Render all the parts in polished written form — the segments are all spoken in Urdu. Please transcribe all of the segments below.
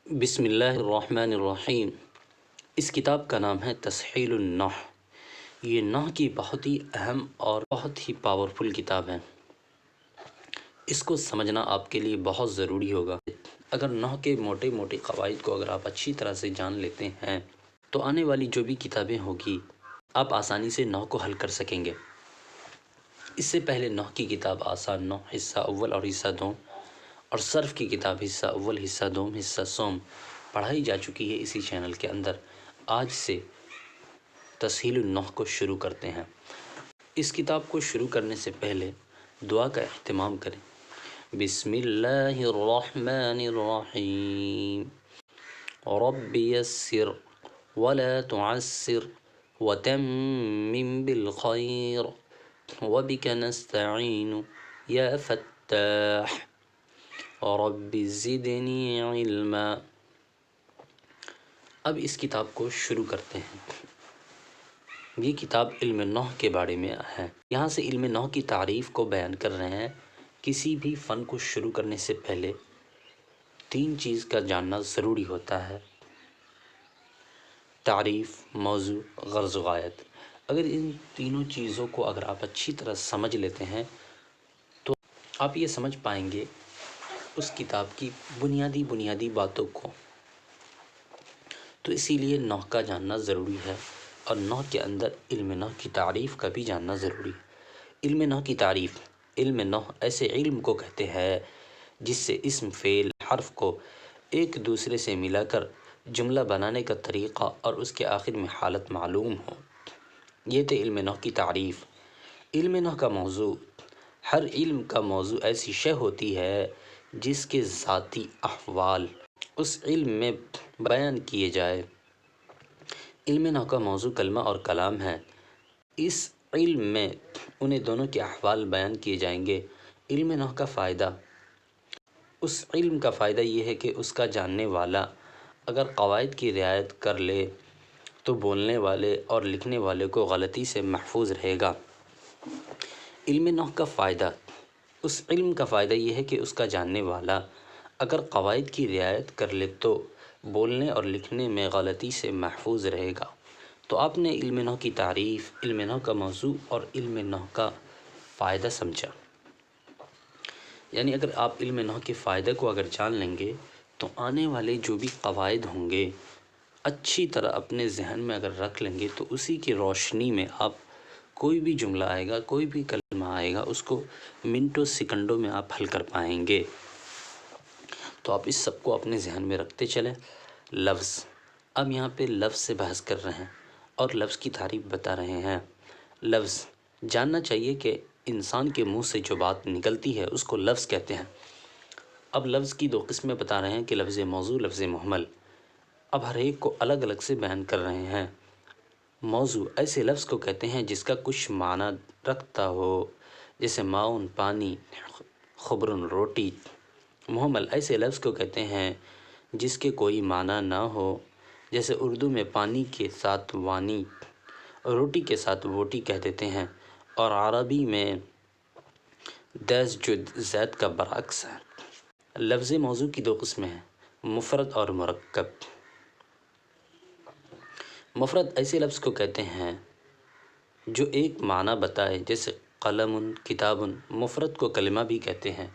بسم اللہ الرحمن الرحیم۔ اس کتاب کا نام ہے تسہیل النحو۔ یہ نحو کی بہت ہی اہم اور بہت ہی پاورفل کتاب ہے۔ اس کو سمجھنا آپ کے لیے بہت ضروری ہوگا۔ اگر نحو کے موٹے موٹے قواعد کو اگر آپ اچھی طرح سے جان لیتے ہیں تو آنے والی جو بھی کتابیں ہوگی آپ آسانی سے نحو کو حل کر سکیں گے۔ اس سے پہلے نحو کی کتاب آسان نحو حصہ اول اور حصہ دوم اور صرف کی کتاب حصہ اول حصہ دوم حصہ سوم پڑھائی جا چکی ہے اسی چینل کے اندر۔ آج سے تسہیل النحو کو شروع کرتے ہیں۔ اس کتاب کو شروع کرنے سے پہلے دعا کا اہتمام کریں۔ بسم اللہ الرحمن الرحیم۔ رب یسر ولا تعسر وتمم بالخیر وبک نستعین یا فتاح رب زدنی علما۔ اب اس کتاب کو شروع کرتے ہیں۔ یہ کتاب علم نحو کے بارے میں ہے۔ یہاں سے علم نحو کی تعریف کو بیان کر رہے ہیں۔ کسی بھی فن کو شروع کرنے سے پہلے 3 چیز کا جاننا ضروری ہوتا ہے: تعریف، موضوع، غرض و غایت۔ اگر ان تینوں چیزوں کو اگر آپ اچھی طرح سمجھ لیتے ہیں تو آپ یہ سمجھ پائیں گے اس کتاب کی بنیادی باتوں کو۔ تو اسی لیے نحو کا جاننا ضروری ہے اور نحو کے اندر علم نحو کی تعریف کا بھی جاننا ضروری ہے۔ علم نحو کی تعریف: علم نحو ایسے علم کو کہتے ہیں جس سے اسم، فعل، حرف کو ایک دوسرے سے ملا کر جملہ بنانے کا طریقہ اور اس کے آخر میں حالت معلوم ہو۔ یہ تھے علم نحو کی تعریف۔ علم نحو کا موضوع: ہر علم کا موضوع ایسی شے ہوتی ہے جس کے ذاتی احوال اس علم میں بیان کیے جائے۔ علم نحو کا موضوع کلمہ اور کلام ہے۔ اس علم میں انہیں دونوں کے احوال بیان کیے جائیں گے۔ علم نحو کا فائدہ: اس علم کا فائدہ یہ ہے کہ اس کا جاننے والا اگر قواعد کی رعایت کر لے تو بولنے والے اور لکھنے والے کو غلطی سے محفوظ رہے گا۔ علم نحو کا فائدہ: اس علم کا فائدہ یہ ہے کہ اس کا جاننے والا اگر قواعد کی رعایت کر لے تو بولنے اور لکھنے میں غلطی سے محفوظ رہے گا۔ تو آپ نے علم نحو کی تعریف، علم نحو کا موضوع اور علم نحو کا فائدہ سمجھا۔ یعنی اگر آپ علم نحو کے فائدے کو اگر جان لیں گے تو آنے والے جو بھی قواعد ہوں گے اچھی طرح اپنے ذہن میں اگر رکھ لیں گے تو اسی کی روشنی میں آپ کوئی بھی جملہ آئے گا، کوئی بھی کلمہ آئے گا، اس کو منٹوں سیکنڈوں میں آپ حل کر پائیں گے۔ تو آپ اس سب کو اپنے ذہن میں رکھتے چلیں۔ لفظ: اب یہاں پہ لفظ سے بحث کر رہے ہیں اور لفظ کی تعریف بتا رہے ہیں۔ لفظ: جاننا چاہیے کہ انسان کے منہ سے جو بات نکلتی ہے اس کو لفظ کہتے ہیں۔ اب لفظ کی 2 قسمیں بتا رہے ہیں کہ لفظ موضوع، لفظ مہمل۔ اب ہر ایک کو الگ الگ سے بیان کر رہے ہیں۔ موضوع ایسے لفظ کو کہتے ہیں جس کا کچھ معنی رکھتا ہو، جیسے معاون پانی، خبرن روٹی۔ مہمل ایسے لفظ کو کہتے ہیں جس کے کوئی معنی نہ ہو، جیسے اردو میں پانی کے ساتھ وانی، روٹی کے ساتھ بوٹی کہہ دیتے ہیں، اور عربی میں دیس جو زید کا برعکس ہے۔ لفظ موضوع کی 2 قسمیں ہیں: مفرد اور مرکب۔ مفرد ایسے لفظ کو کہتے ہیں جو ایک معنی بتائے، جیسے قلم، کتاب۔ مفرد کو کلمہ بھی کہتے ہیں۔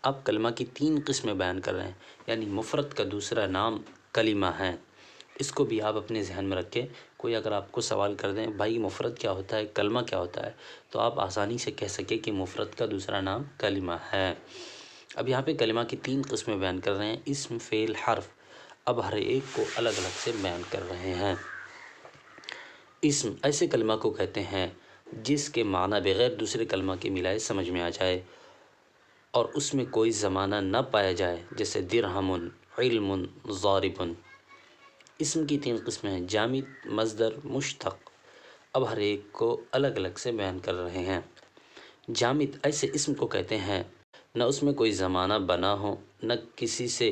اب کلمہ کی 3 قسمیں بیان کر رہے ہیں، یعنی مفرد کا دوسرا نام کلمہ ہے۔ اس کو بھی آپ اپنے ذہن میں رکھیں۔ کوئی اگر آپ کو سوال کر دیں بھائی مفرد کیا ہوتا ہے، کلمہ کیا ہوتا ہے، تو آپ آسانی سے کہہ سکیں کہ مفرد کا دوسرا نام کلمہ ہے۔ اب یہاں پہ کلمہ کی 3 قسمیں بیان کر رہے ہیں: اسم، فعل، حرف۔ اب ہر ایک کو الگ الگ سے بیان کر رہے ہیں۔ اسم ایسے کلمہ کو کہتے ہیں جس کے معنی بغیر دوسرے کلمہ کے ملائے سمجھ میں آ جائے اور اس میں کوئی زمانہ نہ پایا جائے، جیسے درہم، علم، ضارب۔ اسم کی 3 قسمیں ہیں: جامد، مصدر، مشتق۔ اب ہر ایک کو الگ الگ سے بیان کر رہے ہیں۔ جامد ایسے اسم کو کہتے ہیں نہ اس میں کوئی زمانہ بنا ہو، نہ کسی سے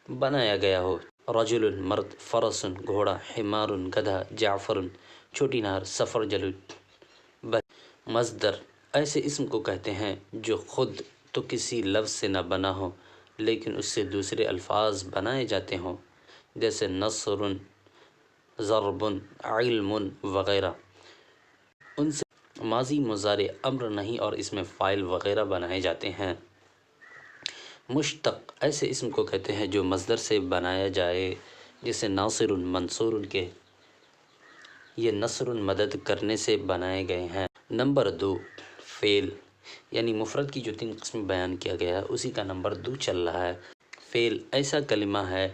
بنایا گیا ہو۔ رجل، مرد، فرس، گھوڑا، حمار، گدھا، جعفر، چھوٹی نہر، سفر، جلد۔ مصدر ایسے اسم کو کہتے ہیں جو خود تو کسی لفظ سے نہ بنا ہو، لیکن اس سے دوسرے الفاظ بنائے جاتے ہوں، جیسے نصر، ضرب، علم وغیرہ، ان سے ماضی مضارع امر نہیں اور اس میں فاعل وغیرہ بنائے جاتے ہیں۔ مشتق ایسے اسم کو کہتے ہیں جو مصدر سے بنایا جائے، جیسے ناصر منصور کے، یہ نصر مدد کرنے سے بنائے گئے ہیں۔ نمبر 2، فعل، یعنی مفرد کی جو 3 قسم بیان کیا گیا ہے اسی کا نمبر 2 چل رہا ہے۔ فعل ایسا کلمہ ہے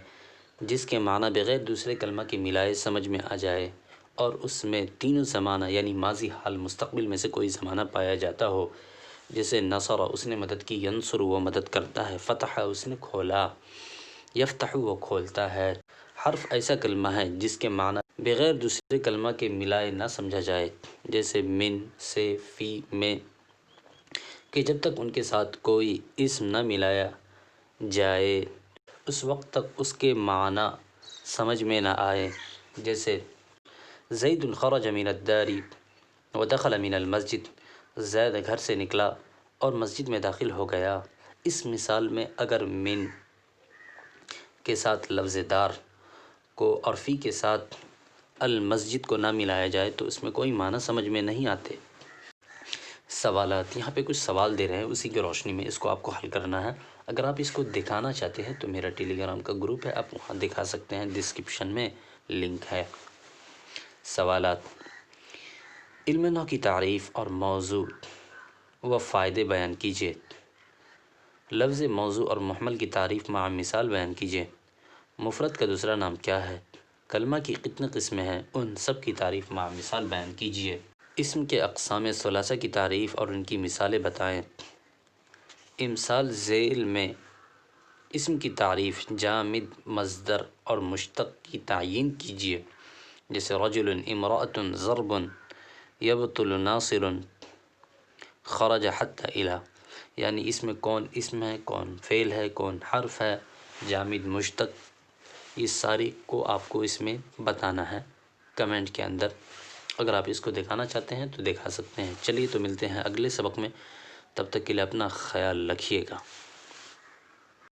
جس کے معنی بغیر دوسرے کلمہ کے ملائے سمجھ میں آ جائے اور اس میں تینوں زمانہ یعنی ماضی، حال، مستقبل میں سے کوئی زمانہ پایا جاتا ہو، جیسے نصر اس نے مدد کی، ینصر وہ مدد کرتا ہے، فتح اس نے کھولا، یفتح وہ کھولتا ہے۔ حرف ایسا کلمہ ہے جس کے معنی بغیر دوسرے کلمہ کے ملائے نہ سمجھا جائے، جیسے من، سے، فی، میں، کہ جب تک ان کے ساتھ کوئی اسم نہ ملایا جائے اس وقت تک اس کے معنی سمجھ میں نہ آئے، جیسے زید خرج من الدار ودخل من المسجد، زید گھر سے نکلا اور مسجد میں داخل ہو گیا۔ اس مثال میں اگر من کے ساتھ لفظ دار کو اور فی کے ساتھ المسجد کو نہ ملایا جائے تو اس میں کوئی معنی سمجھ میں نہیں آتے۔ سوالات، یہاں پہ کچھ سوال دے رہے ہیں، اسی کی روشنی میں اس کو آپ کو حل کرنا ہے۔ اگر آپ اس کو دکھانا چاہتے ہیں تو میرا ٹیلی گرام کا گروپ ہے، آپ وہاں دکھا سکتے ہیں، ڈسکرپشن میں لنک ہے۔ سوالات: علم نحو کی تعریف اور موضوع و فائدے بیان کیجیے۔ لفظ موضوع اور محمل کی تعریف مع مثال بیان کیجیے۔ مفرد کا دوسرا نام کیا ہے؟ کلمہ کی کتنی قسمیں ہیں؟ ان سب کی تعریف مع مثال بیان کیجیے۔ اسم کے اقسام ثلاثہ کی تعریف اور ان کی مثالیں بتائیں۔ امثال ذیل میں اسم کی تعریف، جامد، مصدر اور مشتق کی تعیین کیجیے، جیسے رجل، امرأۃ، ضرب، یبطل، ناصر، خرج حتی الی، یعنی اس میں کون اسم ہے، کون فعل ہے، کون حرف ہے، جامد، مشتق، یہ ساری کو آپ کو اس میں بتانا ہے کمنٹ کے اندر۔ اگر آپ اس کو دکھانا چاہتے ہیں تو دکھا سکتے ہیں۔ چلیے تو ملتے ہیں اگلے سبق میں، تب تک کے لیے اپنا خیال رکھیے گا۔